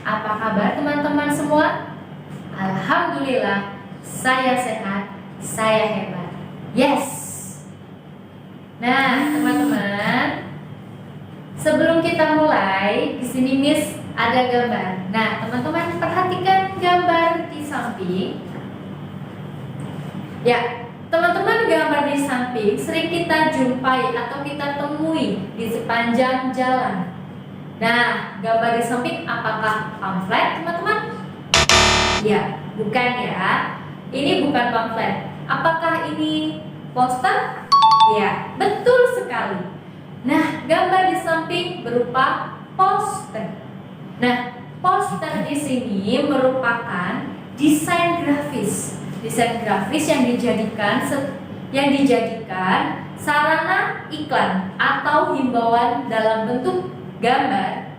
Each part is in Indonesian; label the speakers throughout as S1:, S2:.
S1: Apa kabar teman-teman semua? Alhamdulillah, saya sehat, saya hebat. Yes. Nah, teman-teman, sebelum kita mulai, di sini Miss ada gambar. Nah, teman-teman perhatikan gambar di samping. Ya, teman-teman, gambar di samping sering kita jumpai atau kita temui di sepanjang jalan. Nah, gambar di samping apakah pamflet, teman-teman? Ya, bukan ya. Ini bukan pamflet. Apakah ini poster? Ya, betul sekali. Nah, gambar di samping berupa poster. Nah, poster di sini merupakan desain grafis. Desain grafis yang dijadikan sarana iklan atau himbauan dalam bentuk gambar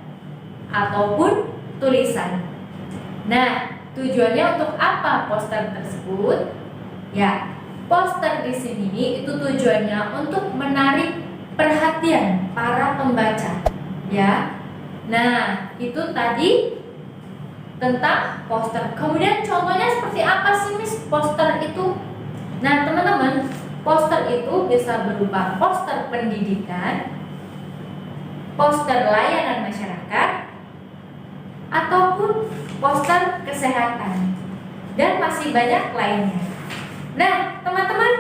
S1: ataupun tulisan. Nah, tujuannya untuk apa poster tersebut? Ya, poster di sini itu tujuannya untuk menarik perhatian para pembaca. Ya. Nah, itu tadi tentang poster. Kemudian contohnya seperti apa sih, Miss, poster itu? Nah, teman-teman, poster itu bisa berupa poster pendidikan, poster layanan masyarakat, ataupun poster kesehatan, dan masih banyak lainnya. Nah, teman-teman,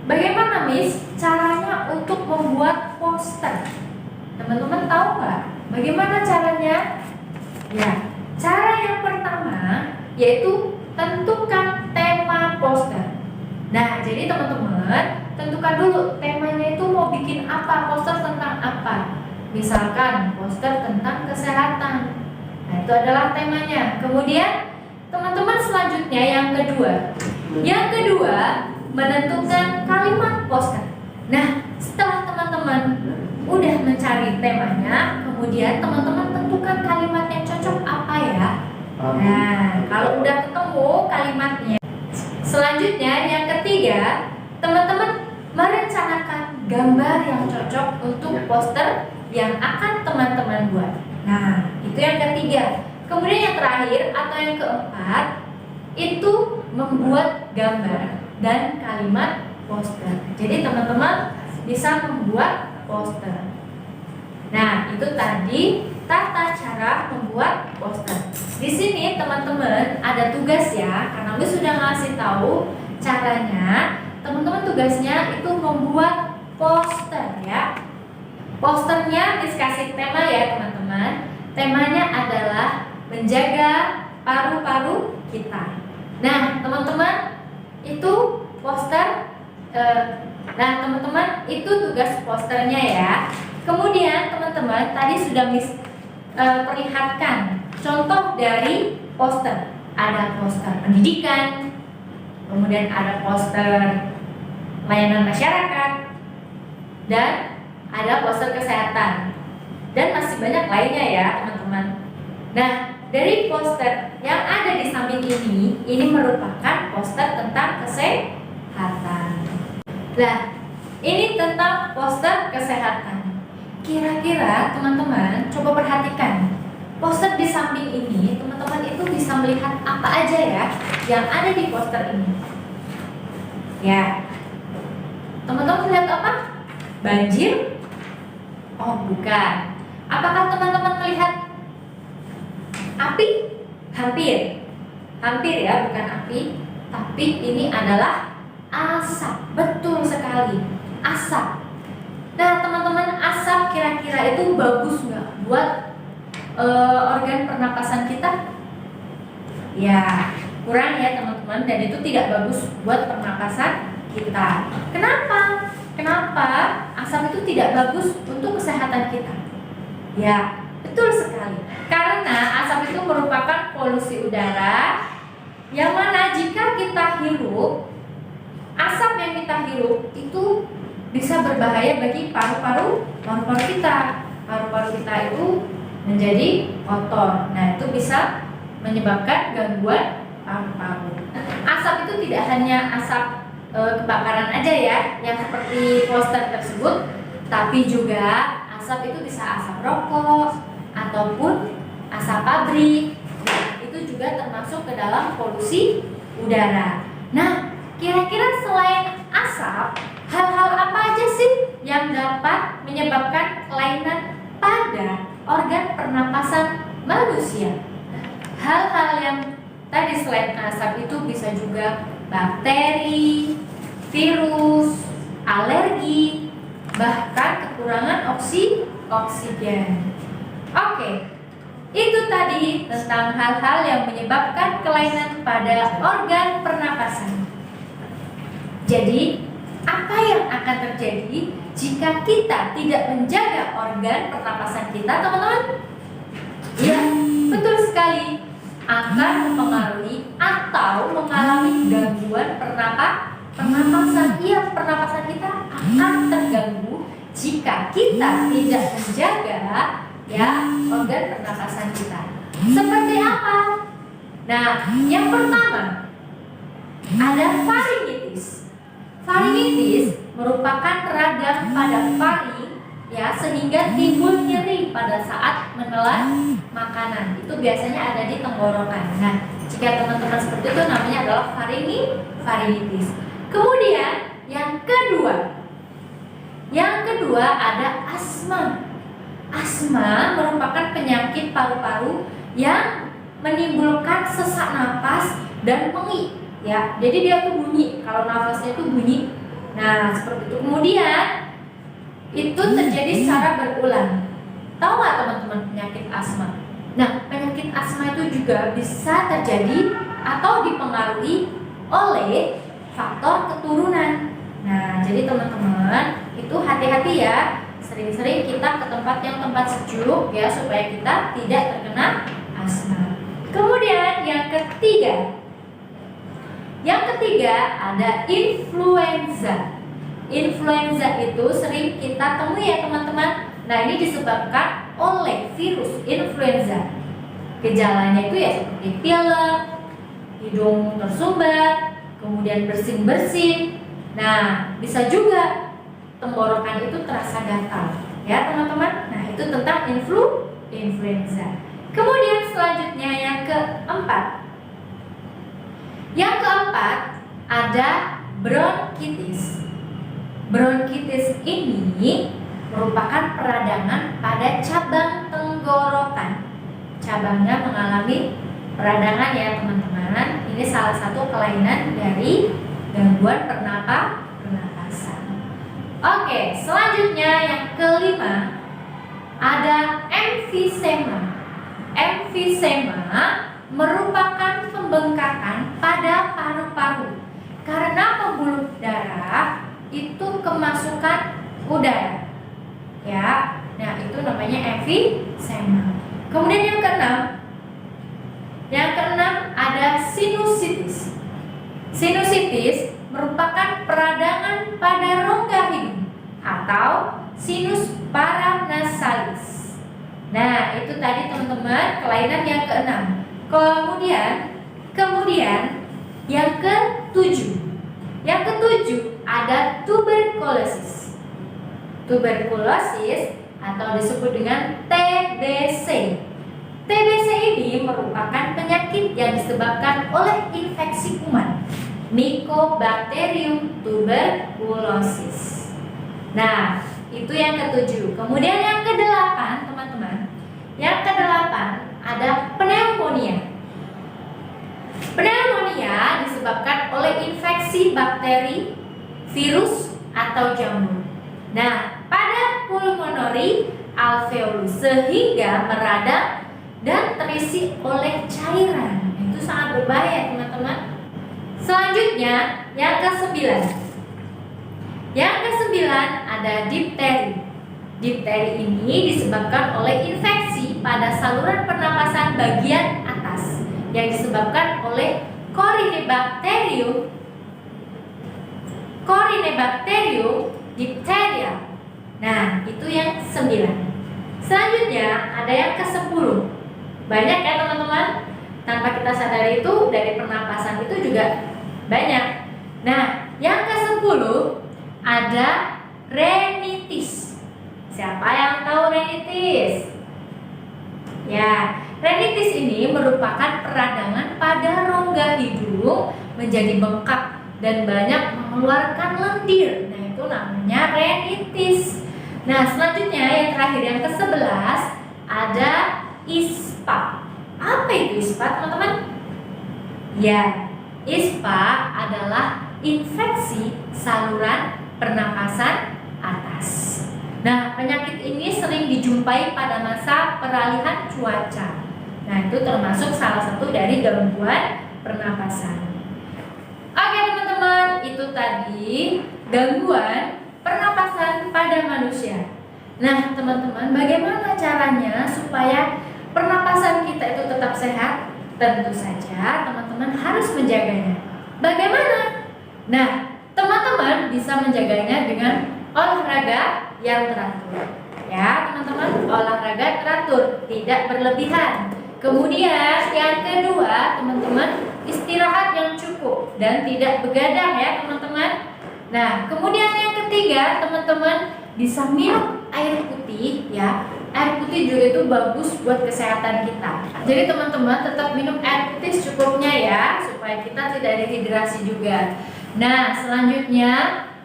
S1: bagaimana, Miss, caranya untuk membuat poster? Teman-teman tahu nggak? Bagaimana caranya? Ya, cara yang pertama yaitu tentukan tema poster. Nah, jadi teman-teman tentukan dulu temanya itu mau bikin apa, poster tentang apa. Misalkan poster tentang kesehatan. Nah, itu adalah temanya. Kemudian teman-teman selanjutnya yang kedua. Yang kedua, menentukan kalimat poster. Nah, setelah teman-teman udah mencari temanya, kemudian teman-teman tentukan kalimat yang cocok apa ya. Nah, kalau udah ketemu kalimatnya, selanjutnya yang ketiga, teman-teman merencanakan gambar yang cocok untuk poster yang akan teman-teman buat. Nah, itu yang ketiga. Kemudian yang terakhir atau yang keempat, itu membuat gambar dan kalimat poster. Jadi teman-teman bisa membuat poster. Nah, itu tadi tata cara membuat poster. Di sini teman-teman ada tugas ya, karena Miss sudah ngasih tahu caranya. Teman-teman tugasnya itu membuat poster ya. Posternya Miss kasih tema ya, teman-teman. Temanya adalah menjaga paru-paru kita. Nah, teman-teman, itu poster. Nah, teman-teman, itu tugas posternya ya. Kemudian teman-teman tadi sudah Miss perlihatkan contoh dari poster. Ada poster pendidikan, kemudian ada poster layanan masyarakat, dan ada poster kesehatan, dan masih banyak lainnya ya, teman-teman. Nah, dari poster yang ada di samping ini merupakan poster tentang kesehatan. Nah, ini tentang poster kesehatan. Kira-kira teman-teman coba perhatikan poster di samping ini, teman-teman itu bisa melihat apa aja ya yang ada di poster ini. Ya, teman-teman lihat apa? Banjir? Oh, bukan. Apakah teman-teman melihat api? Hampir ya, bukan api, tapi ini adalah asap. Betul sekali, asap. Nah, teman-teman, asap kira-kira itu bagus nggak buat organ pernapasan kita? Ya, kurang ya teman-teman, dan itu tidak bagus buat pernapasan kita. Kenapa? Kenapa asap itu tidak bagus untuk kesehatan kita? Ya, betul sekali. Karena asap itu merupakan polusi udara yang mana jika kita hirup, asap yang kita hirup itu bisa berbahaya bagi paru-paru kita. Paru-paru kita itu menjadi kotor. Nah, itu bisa menyebabkan gangguan paru-paru. Asap itu tidak hanya asap kebakaran aja ya, yang seperti poster tersebut, tapi juga asap itu bisa asap rokok ataupun pabrik. Nah, itu juga termasuk ke dalam polusi udara. Nah, kira-kira selain asap, hal-hal apa aja sih yang dapat menyebabkan kelainan pada organ pernapasan manusia? Hal-hal yang tadi selain asap itu bisa juga bakteri, virus, alergi, bahkan kekurangan oksigen. Oke, itu tadi tentang hal-hal yang menyebabkan kelainan pada organ pernapasan. Jadi, apa yang akan terjadi jika kita tidak menjaga organ pernapasan kita, teman-teman? Ya, betul sekali. Akan mempengaruhi atau mengalami gangguan pernapasan. Iya, pernapasan kita akan terganggu jika kita tidak menjaga organ pernapasan kita. Seperti apa? Nah, yang pertama ada faringitis. Faringitis merupakan radang pada faring sehingga timbul nyeri pada saat menelan makanan. Itu biasanya ada di tenggorokan. Nah, jika teman-teman seperti itu namanya adalah faringitis. Kemudian yang kedua ada asma. Asma merupakan penyakit paru-paru yang menimbulkan sesak napas dan pengi. Ya, jadi dia tuh bunyi. Kalau nafasnya itu bunyi. Nah, seperti itu. Kemudian itu terjadi secara berulang. Tahu nggak teman-teman penyakit asma? Nah, penyakit asma itu juga bisa terjadi atau dipengaruhi oleh faktor keturunan. Nah, jadi teman-teman itu hati-hati ya. Sering-sering kita ke tempat sejuk ya, supaya kita tidak terkena asma. Kemudian yang ketiga ada influenza. Influenza itu sering kita temui ya teman-teman. Nah, ini disebabkan oleh virus influenza. Gejalanya itu ya seperti pilek, hidung tersumbat, kemudian bersin-bersin. Nah, bisa juga tenggorokan itu terasa gatal ya teman-teman. Nah, itu tentang influenza. Kemudian selanjutnya yang keempat ada bronkitis. Bronkitis ini merupakan peradangan pada cabang tenggorokan. Cabangnya mengalami peradangan ya teman-teman. Ini salah satu kelainan dari gangguan pernapasan. Oke, selanjutnya yang kelima ada emfisema. Emfisema merupakan pembengkakan pada paru-paru karena pembuluh darah itu kemasukan udara. Ya, nah itu namanya emfisema. Kemudian yang keenam ada sinusitis. Sinusitis merupakan peradangan pada rongga hidung atau sinus paranasalis. Nah, itu tadi teman-teman kelainan yang keenam. Kemudian yang ketujuh. Yang ketujuh ada tuberkulosis. Tuberkulosis atau disebut dengan TBC. TBC ini merupakan penyakit yang disebabkan oleh infeksi kuman Mycobacterium tuberculosis. Nah, itu yang ketujuh. Kemudian yang kedelapan, teman-teman. Yang kedelapan ada pneumonia. Pneumonia disebabkan oleh infeksi bakteri, virus, atau jamur. Nah, pada pulmonary alveolus sehingga meradang dan terisi oleh cairan. Itu sangat berbahaya, teman-teman. Selanjutnya, yang ke-9. Yang ke-9 ada difteri. Difteri ini disebabkan oleh infeksi pada saluran pernapasan bagian atas yang disebabkan oleh Corynebacterium diphtheria. Nah, itu yang 9. Selanjutnya ada yang ke-10. Banyak ya teman-teman. Tanpa kita sadari itu dari pernapasan itu juga banyak. Nah, yang ke-10 ada rinitis. Siapa yang tahu rinitis? Ya, rinitis ini merupakan peradangan pada rongga hidung menjadi bengkak dan banyak mengeluarkan lendir. Nah, itu namanya rinitis. Nah, selanjutnya yang terakhir yang ke-11 ada ISPA. Apa itu ISPA, teman-teman? Ya, ISPA adalah infeksi saluran pernapasan atas. Nah, penyakit ini sering dijumpai pada masa peralihan cuaca. Nah, itu termasuk salah satu dari gangguan pernapasan. Oke, teman-teman, itu tadi gangguan pernapasan pada manusia. Nah, teman-teman, bagaimana caranya supaya pernapasan kita itu tetap sehat? Tentu saja teman-teman harus menjaganya. Bagaimana? Nah, teman-teman bisa menjaganya dengan olahraga yang teratur. Ya, teman-teman, olahraga teratur, tidak berlebihan. Kemudian yang kedua, teman-teman, istirahat yang cukup dan tidak begadang ya, teman-teman. Nah, kemudian yang ketiga, teman-teman bisa minum air putih ya. Air putih juga itu bagus buat kesehatan kita. Jadi teman-teman tetap minum air putih secukupnya ya, supaya kita tidak dehidrasi juga. Nah, selanjutnya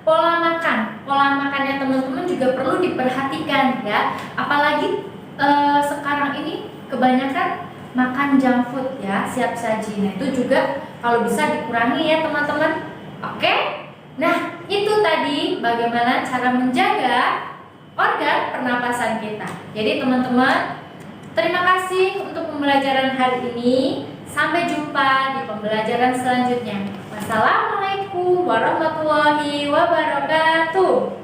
S1: pola makan. Pola makannya teman-teman juga perlu diperhatikan ya. Apalagi sekarang ini kebanyakan makan junk food ya, siap saji. Nah, itu juga kalau bisa dikurangi ya, teman-teman. Oke? Nah, itu tadi bagaimana cara menjaga organ pernapasan kita. Jadi teman-teman, terima kasih untuk pembelajaran hari ini. Sampai jumpa di pembelajaran selanjutnya. Wassalamualaikum warahmatullahi wabarakatuh.